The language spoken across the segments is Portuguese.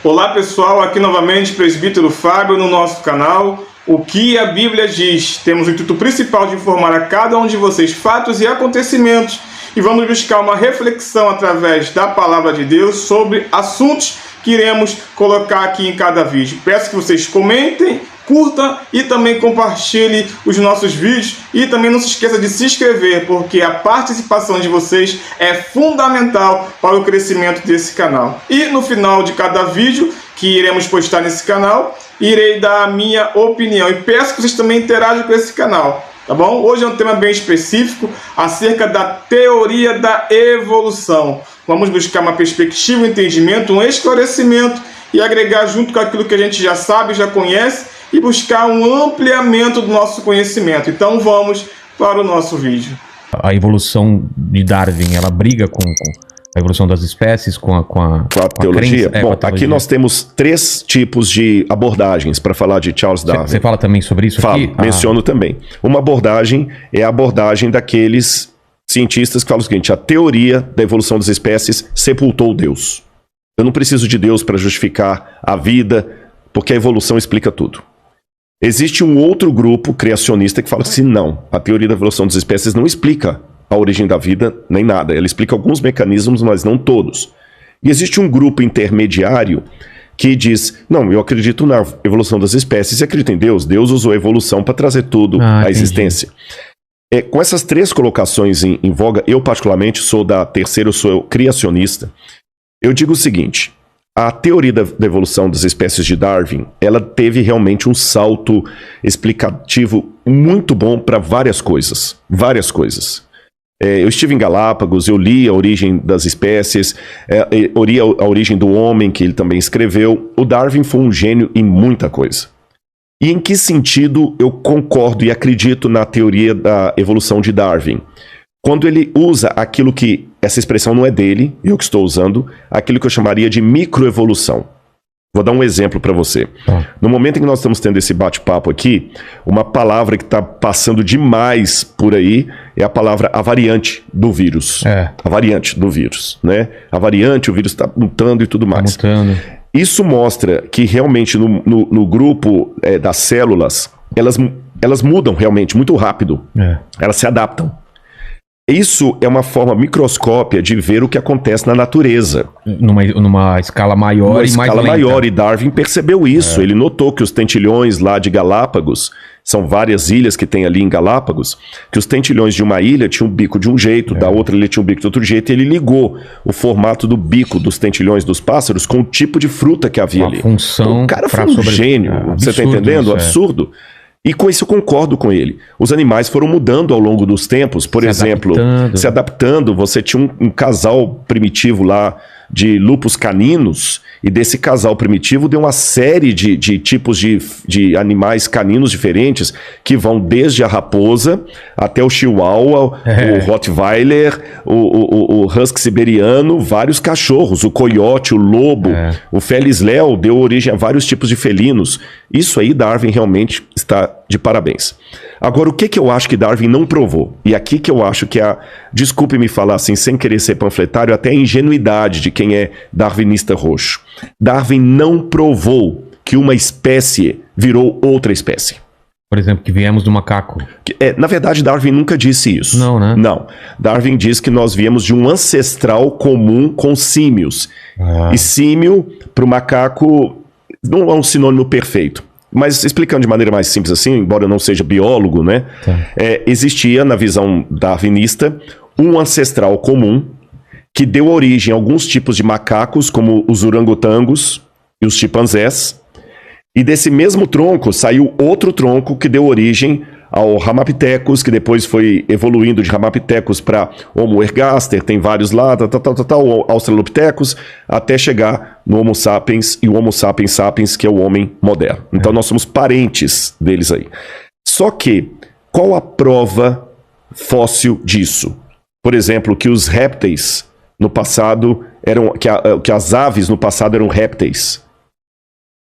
Olá pessoal, aqui novamente Presbítero Fábio no nosso canal O que a Bíblia diz. Temos o intuito principal de informar a cada um de vocês fatos e acontecimentos e vamos buscar uma reflexão através da Palavra de Deus sobre assuntos que iremos colocar aqui em cada vídeo. Peço que vocês comentem, curtam e também compartilhem os nossos vídeos e também não se esqueça de se inscrever, porque a participação de vocês é fundamental para o crescimento desse canal. E no final de cada vídeo que iremos postar nesse canal, irei dar a minha opinião e peço que vocês também interajam com esse canal, tá bom? Hoje é um tema bem específico acerca da teoria da evolução. Vamos buscar uma perspectiva, um entendimento, um esclarecimento e agregar junto com aquilo que a gente já sabe, já conhece e buscar um ampliamento do nosso conhecimento. Então vamos para o nosso vídeo. A evolução de Darwin, ela briga com a evolução das espécies, com a teologia? Crença, Bom, aqui nós temos 3 tipos de abordagens para falar de Charles Darwin. Você fala também sobre isso aqui? Menciono também. Uma abordagem é a abordagem daqueles cientistas que falam o seguinte: a teoria da evolução das espécies sepultou Deus. Eu não preciso de Deus para justificar a vida, porque a evolução explica tudo. Existe um outro grupo criacionista que fala assim: não, a teoria da evolução das espécies não explica a origem da vida, nem nada. Ela explica alguns mecanismos, mas não todos. E existe um grupo intermediário que diz: não, eu acredito na evolução das espécies e acredito em Deus. Deus usou a evolução para trazer tudo à existência. Com essas 3 colocações em voga, eu particularmente sou da terceira, eu sou criacionista. Eu digo o seguinte: a teoria da evolução das espécies de Darwin, ela teve realmente um salto explicativo muito bom para várias coisas. Várias coisas. Eu estive em Galápagos, eu li a origem das espécies, eu li a origem do homem, que ele também escreveu. O Darwin foi um gênio em muita coisa. E em que sentido eu concordo e acredito na teoria da evolução de Darwin? Quando ele usa aquilo que, essa expressão não é dele, eu que estou usando, aquilo que eu chamaria de microevolução. Vou dar um exemplo para você. No momento em que nós estamos tendo esse bate-papo aqui, uma palavra que está passando demais por aí é a palavra a variante do vírus. A variante do vírus, né? A variante, o vírus está mutando e tudo mais. Isso mostra que realmente no grupo das células, elas mudam realmente muito rápido. Elas se adaptam. Isso é uma forma microscópia de ver o que acontece na natureza. Numa escala maior e mais lenta. E Darwin percebeu isso. Ele notou que os tentilhões lá de Galápagos, são várias ilhas que tem ali em Galápagos, que os tentilhões de uma ilha tinham um bico de um jeito, da outra ilha tinha um bico de outro jeito, e ele ligou o formato do bico dos tentilhões dos pássaros com o tipo de fruta que havia ali. Função. O cara foi um gênio. Você está entendendo? Absurdo. E com isso eu concordo com ele. Os animais foram mudando ao longo dos tempos. Por exemplo, se adaptando. Você tinha um casal primitivo lá de lupus caninos, e desse casal primitivo deu uma série de tipos de animais caninos diferentes, que vão desde a raposa até o chihuahua, o rottweiler, o husky siberiano, vários cachorros, o coiote, o lobo, o felis leo deu origem a vários tipos de felinos. Isso aí Darwin realmente está de parabéns. Agora, o que eu acho que Darwin não provou? E aqui que eu acho que desculpe-me falar assim, sem querer ser panfletário, até a ingenuidade de quem é darwinista roxo. Darwin não provou que uma espécie virou outra espécie. Por exemplo, que viemos do macaco. Na verdade, Darwin nunca disse isso. Não, né? Não. Darwin diz que nós viemos de um ancestral comum com símios. E símio, para o macaco, não é um sinônimo perfeito. Mas explicando de maneira mais simples assim, embora eu não seja biólogo, né? Existia, na visão darwinista, um ancestral comum que deu origem a alguns tipos de macacos, como os orangotangos e os chimpanzés. E desse mesmo tronco saiu outro tronco que deu origem ao Ramapithecus, que depois foi evoluindo de Ramapithecus para Homo ergaster, tem vários lá, Australopithecus, até chegar no Homo sapiens e o Homo sapiens sapiens, que é o homem moderno. Então nós somos parentes deles aí. Só que, qual a prova fóssil disso? Por exemplo, que os répteis no passado que as aves no passado eram répteis.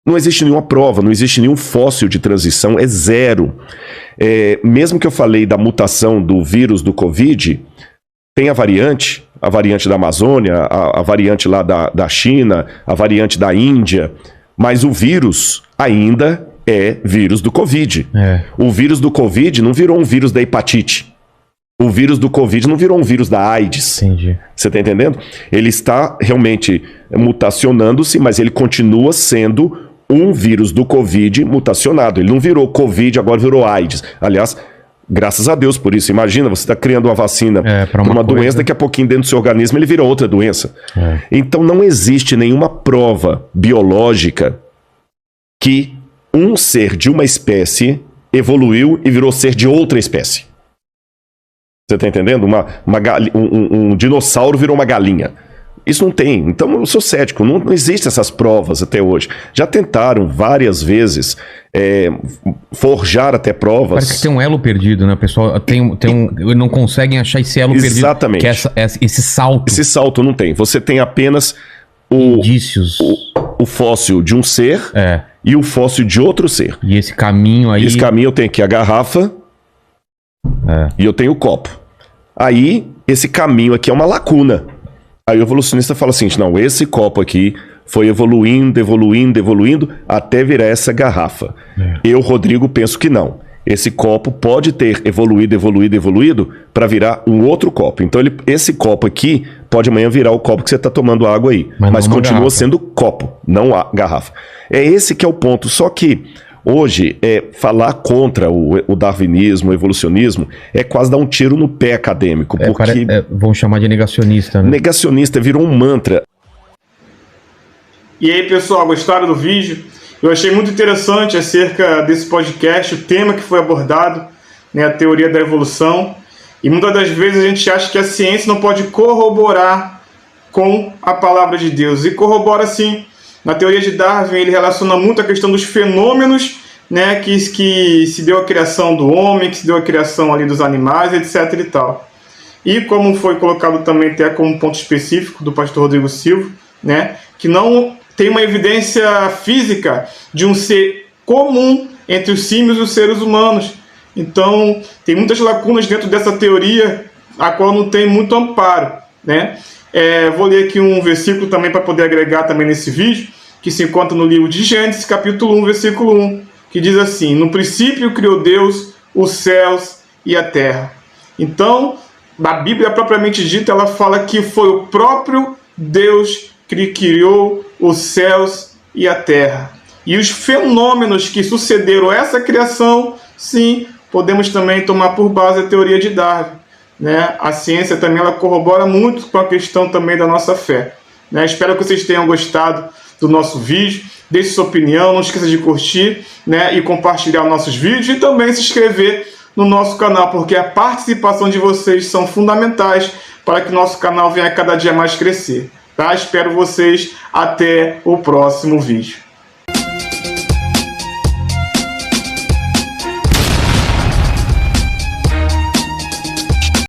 Não existe nenhuma prova, não existe nenhum fóssil de transição, é zero. Mesmo que eu falei da mutação do vírus do Covid, tem a variante da Amazônia, a variante lá da China, a variante da Índia, mas o vírus ainda é vírus do Covid. O vírus do Covid não virou um vírus da hepatite. O vírus do Covid não virou um vírus da AIDS. Entendi. Você está entendendo? Ele está realmente mutacionando-se, mas ele continua sendo um vírus do Covid mutacionado. Ele não virou Covid, agora virou AIDS. Aliás, graças a Deus por isso. Imagina, você está criando uma vacina para uma doença, daqui a pouquinho dentro do seu organismo ele vira outra doença. Então não existe nenhuma prova biológica que um ser de uma espécie evoluiu e virou ser de outra espécie. Você está entendendo? Um dinossauro virou uma galinha. Isso não tem. Então eu sou cético. Não existem essas provas até hoje. Já tentaram várias vezes forjar até provas. Parece que tem um elo perdido, né? O pessoal não conseguem achar esse elo perdido. Exatamente. Que é esse salto. Esse salto não tem. Você tem apenas indícios. O fóssil de um ser e o fóssil de outro ser. E esse caminho aí... Esse caminho eu tenho aqui a garrafa e eu tenho o copo. Aí, esse caminho aqui é uma lacuna. Aí o evolucionista fala assim, não, esse copo aqui foi evoluindo até virar essa garrafa. Eu, Rodrigo, penso que não. Esse copo pode ter evoluído para virar um outro copo. Então esse copo aqui pode amanhã virar o copo que você está tomando água aí. Mas continua sendo copo, não a garrafa. É esse que é o ponto. Só que hoje, falar contra o darwinismo, o evolucionismo, é quase dar um tiro no pé acadêmico. Porque vão chamar de negacionista, né? Negacionista virou um mantra. E aí, pessoal, gostaram do vídeo? Eu achei muito interessante acerca desse podcast, o tema que foi abordado, né, a teoria da evolução. E muitas das vezes a gente acha que a ciência não pode corroborar com a palavra de Deus. E corrobora sim. Na teoria de Darwin, ele relaciona muito a questão dos fenômenos, né, que se deu a criação do homem, que se deu a criação ali dos animais, etc. e tal. E como foi colocado também até como ponto específico do pastor Rodrigo Silva, né, que não tem uma evidência física de um ser comum entre os símios e os seres humanos. Então, tem muitas lacunas dentro dessa teoria, a qual não tem muito amparo, né? Vou ler aqui um versículo também para poder agregar também nesse vídeo, que se encontra no livro de Gênesis, capítulo 1, versículo 1, que diz assim: no princípio criou Deus os céus e a terra. Então, a Bíblia propriamente dita, ela fala que foi o próprio Deus que criou os céus e a terra. E os fenômenos que sucederam a essa criação, sim, podemos também tomar por base a teoria de Darwin, né? A ciência também ela corrobora muito com a questão também da nossa fé, né? Espero que vocês tenham gostado do nosso vídeo. Deixe sua opinião, não esqueça de curtir, né, e compartilhar nossos vídeos e também se inscrever no nosso canal, porque a participação de vocês são fundamentais para que nosso canal venha cada dia mais crescer. Tá? Espero vocês até o próximo vídeo.